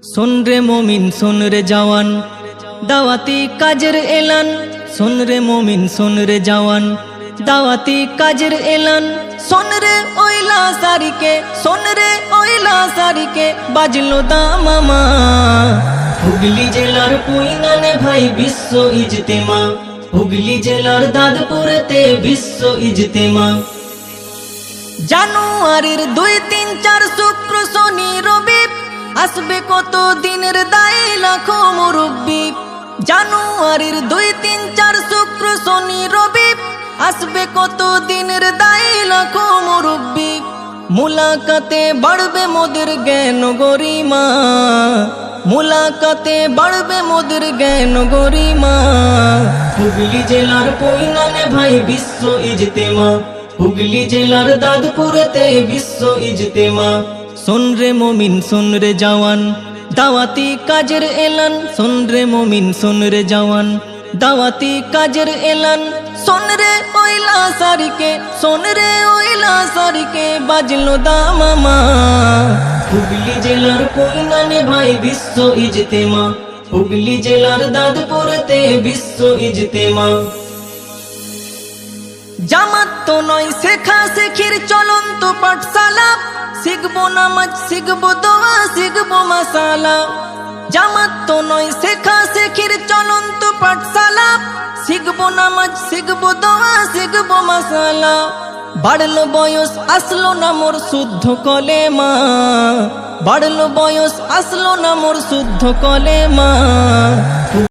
सुन रे मोमिन सुन रे जवान दावती काजर एलान। सुन रे मोमिन सुन रे जवान दावती काजर एलान। सुन रे ओइला सारिके सुन रे ओइला सारिके बाजलो दामामा। हुगली जेलार पुइनाने भाई विश्व इजतेमा। हुगली जेलार दादपुरेते विश्व इजतेमा। জানুয়ারির 2, 3, 4 শুক্র শনি রবি আসবে কত দিনের দায় লাখো মুরব্বি। জানুয়ারির 2, 3, 4 শুক্র শনি রবি আসবে কত দিনের দায় লাখো মুরব্বি। মুলাকাতে বাড়বে মোদের জ্ঞান গরিমা। মুলাকাতে বাড়বে মোদের জ্ঞান গরিমা। হুগলি জেলার পৈনানে ভাই বিশ্ব ইজতেমা। हुगली जेलार दादपुरेते विश्व इजतेमा। सुन रे मोमिन सुन रे जवान दावती काजर एलान। सुन रे मोमिन सुन रे जवान दावती काजर एलान। सुन रे ओइला सारिके सुन रे ओइला सारिके बाजलो दामामा। हुगली जेलार पुइनाने भाई विश्व इजतेमा। हुगली जेलार दादपुरेते विश्व इजतेमा। জামাত তো নয় শেখা শেখির চলন্ত পাঠশালা। শিখবো নামাজ শিখবো দোয়া শিখবো মাসালা। জামাত তো নয় শেখা শেখির চলন্ত পাঠশালা। শিখবো নামাজ শিখবো দোয়া শিখবো মাসালা। বাড়লো বয়স আসলো না মোর শুদ্ধ কলেমা। বাড়লো বয়স আসলো না মোর শুদ্ধ কলেমা।